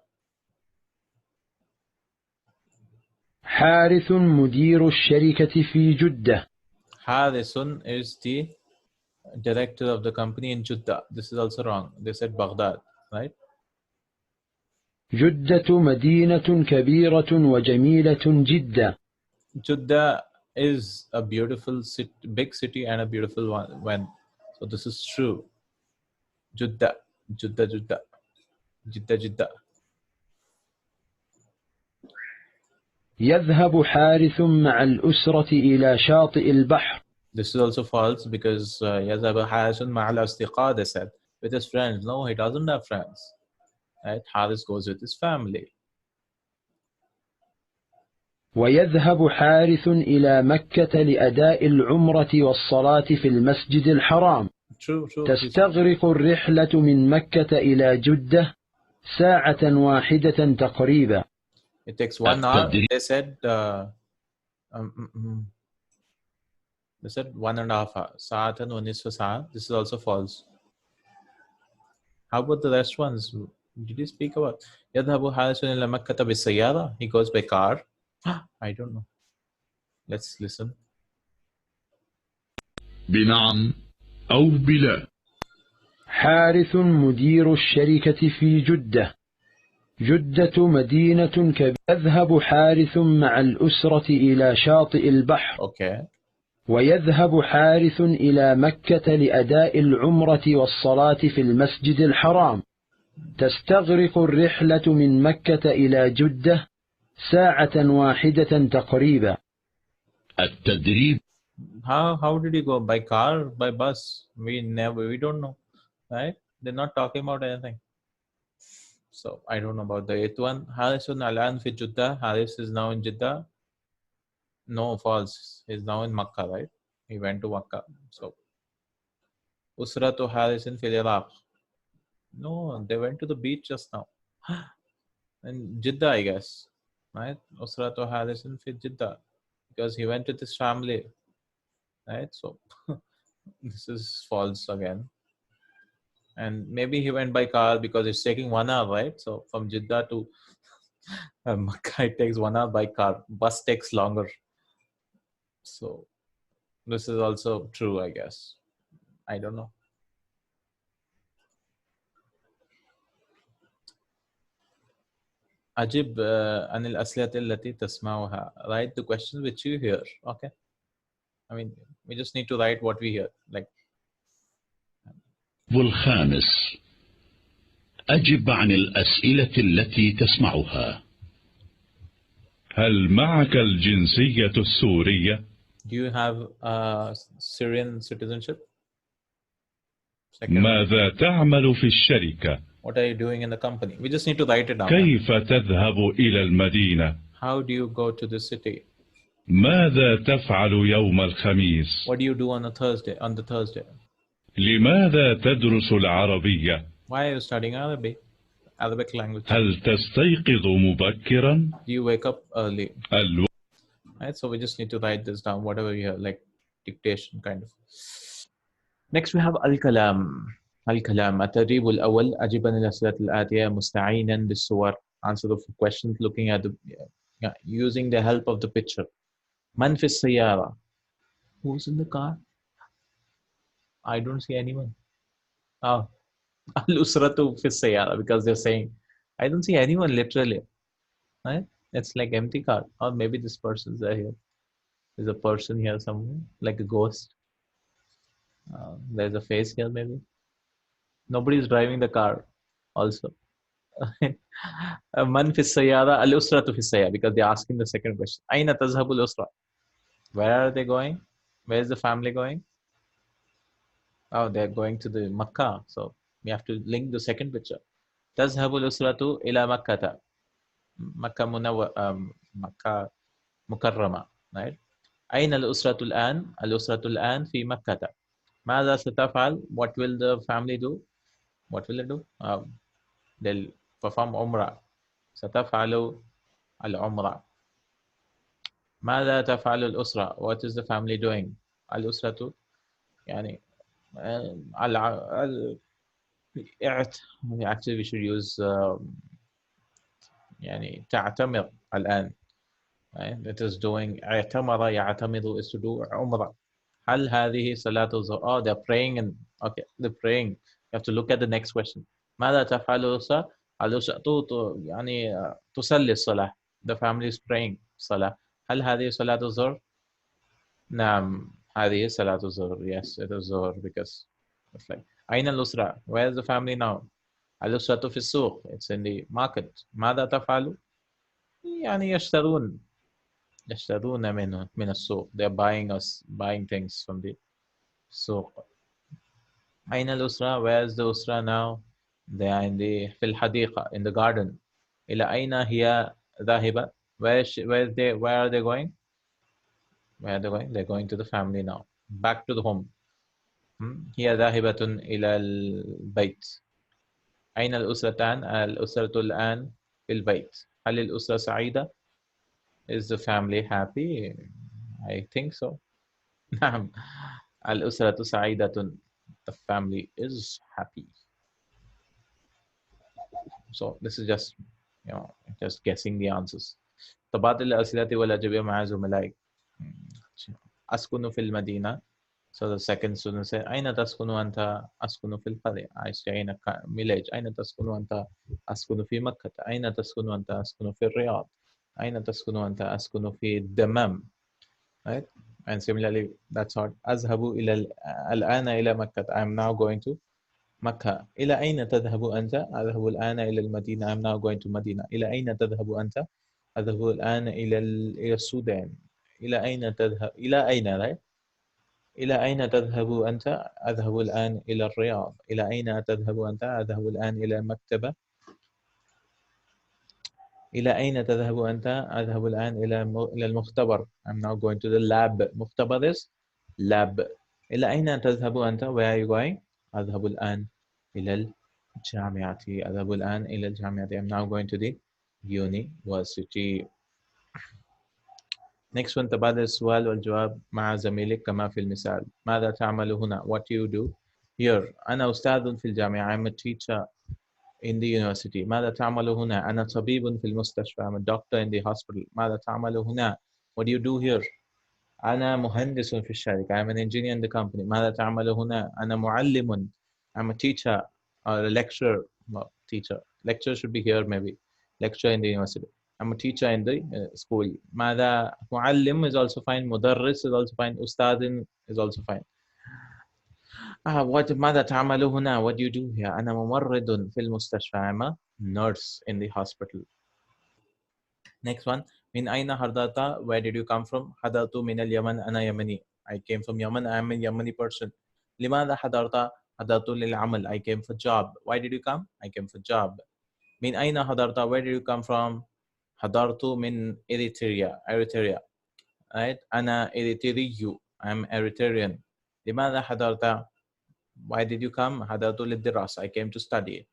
حارث مدير الشركة في جدة. Harisun is the director of the company in Jeddah. This is also wrong. They said Baghdad, right? جدة مدينة كبيرة وجميلة جدا. Jeddah is a beautiful city, big city and a beautiful one. So this is true. Jeddah, Jeddah, Jeddah, Jeddah, Jeddah. يذهب حارث مع الأسرة إلى شاطئ البحر. This is also false because يذهب حارس مع الأصدقاء, they said, with his friends. No, he doesn't have friends. Right? Haris goes with his family. ويذهب حارث إلى مكة لأداء العمرة والصلاة في المسجد الحرام. True. تستغرق الرحلة من مكة إلى جدة ساعة واحدة تقريبا. It takes 1 hour. They said 1.5 hours. Sa'atan wa nisfa sa'a. This is also false. How about the rest ones? Did you speak about يذهب حارس إلى مكة بالسيارة? He goes by car. I don't know. Let's listen. بنعم أو بلا. حارث مدير الشركة في جدة. جدة مدينة كبيرة. يذهب حارث مع الأسرة إلى شاطئ البحر. Okay. ويذهب حارث إلى مكة لأداء العمرة والصلاة في المسجد الحرام. تستغرق الرحلة من مكة إلى جدة ساعة واحدة تقريبا. التدريب. How did he go? By car? By bus? We don't know. Right? They're not talking about anything. So I don't know about the 8th one. Harisun Alan fi Jeddah. Haris is now in Jeddah. No, false. He's now in Makkah, right? He went to Makkah. So Usratu Harisin fil Iraq. No, they went to the beach just now. In Jeddah, I guess. Right? Usratu Harisin fil Jeddah. Because he went with his family. Right? So this is false again. And maybe he went by car because it's taking 1 hour, right? So from Jeddah to Makkah, it takes 1 hour by car. Bus takes longer. So this is also true, I guess. I don't know. أجب عن الأسئلة التي تسمعها. Write the questions which you hear. Okay. I mean, we just need to write what we hear. Like. والخامس. أجب عن الأسئلة التي تسمعها. هل معك الجنسية السورية؟ Do you have Syrian citizenship? Second, ماذا تعمل في الشركة؟ what are you doing in the company? We just need to write it down. كيف تذهب إلى المدينة؟ How do you go to the city? ماذا تفعل يوم الخميس؟ What do you do on a Thursday? On the Thursday, لماذا تدرس العربية؟ why are you studying Arabic language? هل تستيقظ مبكرا؟ Do you wake up early? الو... Right, so we just need to write this down, whatever you have, like dictation kind of. Next we have al-kalam. Al-kalam. التدريب الأول أجب عن الأسئلة الآتية مستعينا بالصور. Answer the questions looking at the using the help of the picture. من في السيارة? Who's in the car? I don't see anyone. Oh, al-usratu fi السيارة, because they're saying I don't see anyone literally. Right? It's like empty car. Or maybe this person's there here. There's a person here somewhere, like a ghost. There's a face here maybe. Nobody is driving the car also. Man fi sayyara al-usratu fi sayyara, because they're asking the second question. Aina tazhabu al-usra? Where are they going? Where is the family going? Oh, they're going to the Makkah. So we have to link the second picture. Tazhabu al-usratu ila Makkata. Makkah Makkah Mukarrama. Right? أين الأسرة الآن؟ الأسرة الآن في مكة. ماذا ستفعل? What will the family do? What will they do? They'll perform Umrah. ستفعل العمرة. ماذا تفعل الأسرة? What is the family doing? الأسرة يعني actually we should use يعني تعتمر الآن. It is doing اعتمر يعتمر is to do عمرة. هل هذه صلاة الظهر? Oh, they're praying and okay, they're praying. You have to look at the next question. ماذا تفعل الأسرة؟ الأسرة يعني تصلي الصلاة. The family is praying صلاة. هل هذه صلاة الظهر؟ نعم هذه صلاة الظهر. Yes, it is ظهر because it's like أين الأسرة? Where is the family now? الأسرة في السوق. It's in the market. ماذا تفعل؟ يعني يشترون من السوق. They're buying things from the سوق. أين الأسرة? Where is the أسرة now? They are في الحديقة, in the garden. إلى أين هي ذاهبة? Where are they going? Where are they going? They're going to the family now. Back to the home. هي ذاهبة إلى البيت. أين الأسرتان؟ الأسرة الآن في البيت. هل الأسرة سعيدة? Is the family happy? I think so. نعم. الأسرة سعيدة. The family is happy. So this is just, just guessing the answers. تبادل الأسئلة والأجوبة مع زملائك. أسكن في المدينة. So the second student said, أين تسكن أنت؟ أسكن في القرية. I stay in a village. أين تسكن أنت؟ أسكن في مكة. أين تسكن أنت؟ أسكن في الرياض. أين تسكن أنت؟ أسكن في الدمام. Right? And similarly, that's how أذهب الآن إلى مكة. I'm now going to مكة. إلى أين تذهب أنت؟ أذهب الآن إلى المدينة. I'm now going to مدينة. إلى أين تذهب أنت؟ أذهب الآن إلى السودان. إلى أين تذهب؟ إلى أين right? إلى أين تذهب أنت؟ أذهب الآن إلى الرياض. إلى أين تذهب أنت؟ أذهب الآن إلى مكتبة. إلى أين تذهب أنت؟ أذهب الآن إلى المختبر. I'm now going to the lab. مختبر is lab. إلى أين تذهب أنت? Where are you going? أذهب الآن إلى الجامعة. أذهب الآن إلى الجامعة. I'm now going to the university. Next one, تبادل السؤال والجواب مع زميلك كما في المثال. ماذا تعمل هنا? What do you do here? أنا أستاذ في الجامعة. I'm a teacher in the university. ماذا تعمل هنا؟ أنا طبيب في المستشفى. I'm a doctor in the hospital. ماذا تعمل هنا? What do you do here? أنا مهندس في الشركة. I'm an engineer in the company. ماذا تعمل هنا؟ أنا معلم. I'm a teacher or a lecturer. No, teacher. Lecturer should be here maybe. Lecturer in the university. I'm a teacher in the school. ماذا معلم is also fine. مدرس is also fine. أستاذ is also fine. ماذا تعمل هنا? What do you do here? أنا ممرض في المستشفى. I'm a nurse in the hospital. Next one. Min aina hardata? Where did you come from? Hadatu min al-Yaman. Ana Yamani. I came from Yemen. I am a Yemeni person. Limada hadarta? Hadatu lil amal. I came for job. Why did you come? I came for job. Min aina hadarta? Where did you come from? Hadartu min Eritrea. Eritrea. Right? Ana Eritriyu. I am Eritrean. Limada hadarta? Why did you come? Hadartu lil diras. I came to study.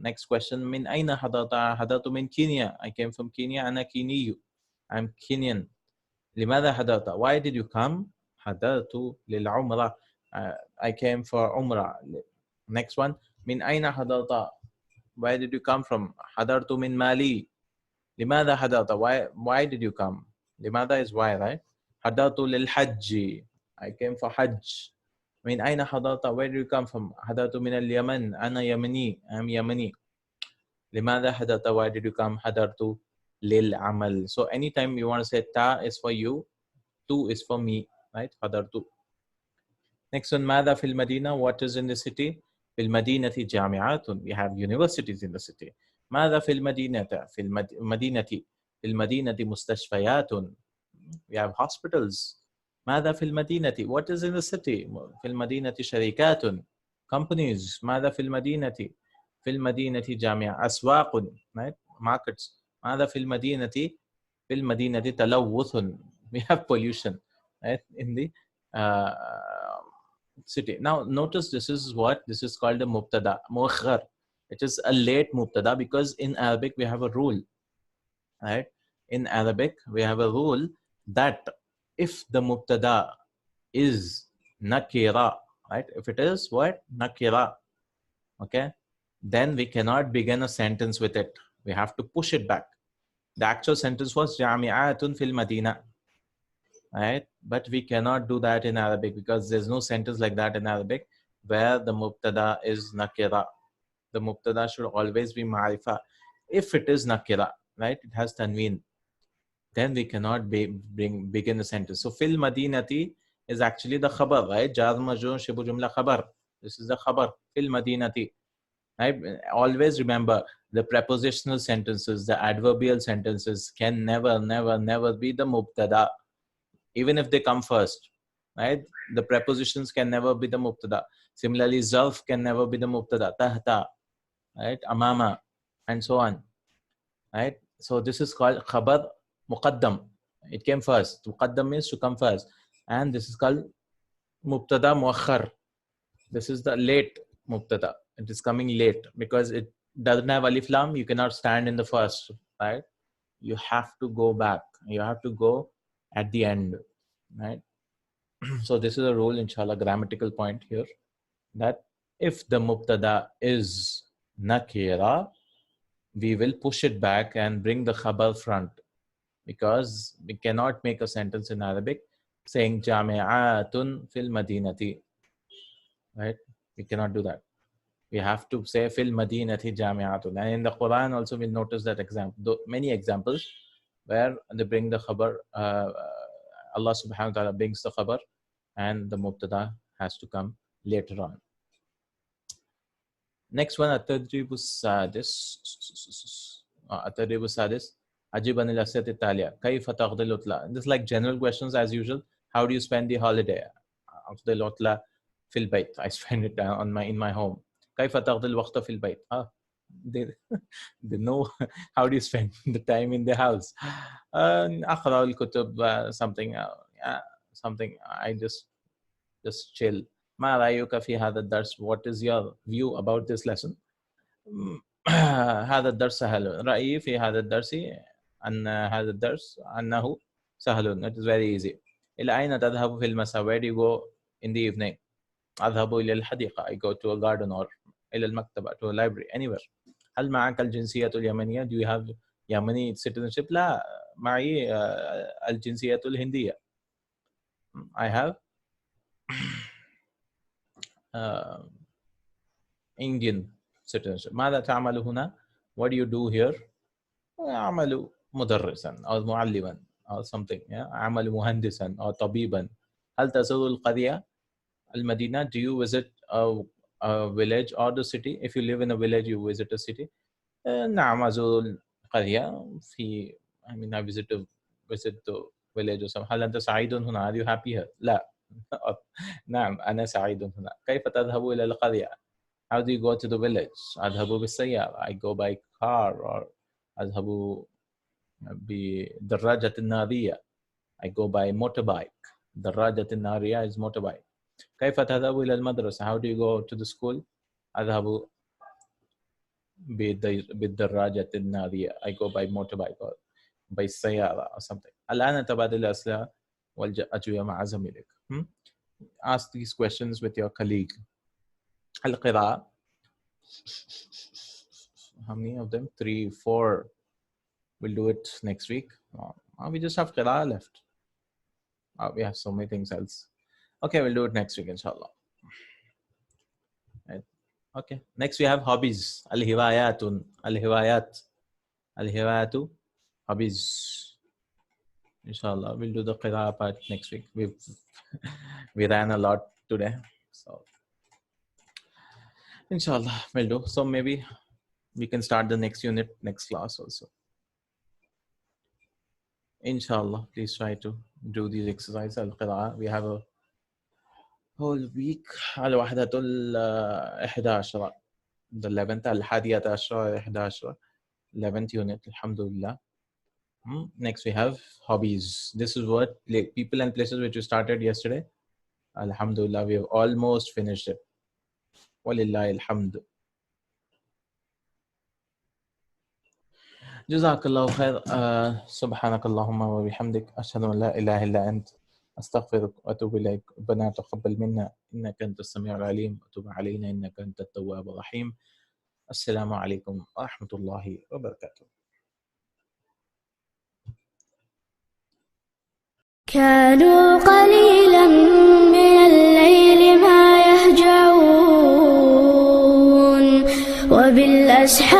Next question. Min aina hadarta? Hadartu min Kenya. I came from Kenya. Ana Keniyu. I'm Kenyan. لماذا حضرت? Why did you come? حضرت للعمرة. I came for Umrah. Next one. من أين حضرت? Where did you come from? حضرت من مالي. لماذا حضرت? Why did you come? لماذا is why, right? حضرت للحج. I came for Hajj. من أين حضرت? Where did you come from? حضرت من اليمن. أنا يمني. I'm يمني. لماذا حضرت? Why did you come? حضرت للعمل. So anytime you want to say ta is for you, tu is for me, right? حضرت. Next one, ماذا في المدينة? What is in the city? في المدينة جامعات. We have universities in the city. ماذا في المدينة؟ في المدينة في المدينة مستشفيات. We have hospitals. ماذا في المدينة? What is in the city? في المدينة شركات. Companies. ماذا في المدينة؟ في المدينة جامعة. أسواق. Right? Markets. ماذا في المدينة؟ في المدينة تلوث. We have pollution, right? In the city. Now notice this is what this is called a mubtada muakhar. It is a late mubtada because in Arabic we have a rule, right? In Arabic we have a rule that if the mubtada is nakira, right? If it is what? Nakira, okay? Then we cannot begin a sentence with it. We have to push it back. The actual sentence was jami'atun fil madina, right? But we cannot do that in Arabic because there's no sentence like that in Arabic where the mubtada is nakira. The mubtada should always be ma'rifa. If it is nakira, right, it has tanween, then we cannot begin a sentence. So fil madinati is actually the khabar, right? Jar majrur shibu jumla khabar. This is the khabar. Fil madinati. Right? Always remember the prepositional sentences, the adverbial sentences can never be the mubtada, even if they come first, right? The prepositions can never be the mubtada. Similarly, zarf can never be the mubtada. Tahta, right? Amama, and so on, right? So this is called khabar muqaddam. It came first. Muqaddam means to come first, and this is called mubtada muakhar. This is the late mubtada. It is coming late because it doesn't have alif lam. You cannot stand in the first, right? You have to go back. You have to go at the end, right? So this is a rule, inshallah, grammatical point here, that if the mubtada is nakira, we will push it back and bring the khabar front, because we cannot make a sentence in Arabic saying jami'atun fil madinati, right? We cannot do that. We have to say fil madinati jami'atun. And in the Quran also we'll notice that example, many examples where they bring the khabar, Allah subhanahu wa ta'ala brings the khabar and the mubtada has to come later on. Next one, التدريب السادس. التدريب السادس. أجيب عن الأسئلة التالية. كيف تقضي العطلة? This is like general questions as usual. How do you spend the holiday? أقضي العطلة في البيت. I spend it in my home. كيف تقضي الوقت في البيت? They know how do you spend the time in the house. أقرأ الكتب, something. I just chill. ما رأيك في هذا الدرس? What is your view about this lesson? هذا الدرس سهل. رأيي في هذا الدرس أن هذا الدرس أنه سهل. It is very easy. إلى أين تذهب في المساء? Where do you go in the evening? أذهب إلى الحديقة. I go to a garden, or إلى المكتبة, to a library, anywhere. هل معك الجنسية اليمنية? Do you have Yemeni citizenship? لا, معي الجنسية الهندية. I have Indian citizenship. ماذا تعمل هنا? What do you do here? أعمل مدرسا أو معلما or something. أعمل مهندسا أو طبيبا. هل تزور القرية المدينة? Do you visit a village or the city? If you live in a village, you visit a city. نعم أزور القرية في I mean, I visit the village or something. هل أنت سعيد هنا? Are you happy here? لا. نعم أنا سعيد هنا. كيف تذهب إلى القرية? How do you go to the village? أذهب بالسيارة. I go by car, or أذهب بدراجة نارية. I go by motorbike. دراجة النارية is motorbike. كيف تذهب إلى المدرسة? How do you go to the school? أذهب بالدراجة النارية. I go by motorbike or by سيارة or something. الآن تبادل الأسئلة والأجوبة مع زميلك. Ask these questions with your colleague. القراءة. How many of them? 3, 4. We'll do it next week. We just have قراءة left. We have so many things else. Okay, we'll do it next week, inshallah. Right. Okay. Next we have hobbies. Al-hiwayat. Hobbies. Inshallah, we'll do the qira'a part next week. We ran a lot today, so inshallah we'll do. So maybe we can start the next unit next class also. Inshallah, please try to do these exercises. Al-qira'a. We have a whole week. الوحدة ال11 the 11th الحادية عشرة 11 11th unit. Alhamdulillah. Next we have hobbies. This is what people and places which we started yesterday. Alhamdulillah, we have almost finished it. Walillahi alhamd. Jazakallahu khair. Subhanak Allahumma wa bihamdik. Ashhadu an la ilaha illa ant. أستغفرك وأتوب إليك. ربنا تقبل منا إنك أنت السميع العليم وتب علينا إنك أنت التواب الرحيم. السلام عليكم ورحمة الله وبركاته. كانوا قليلا من الليل ما يهجعون وبالأسحار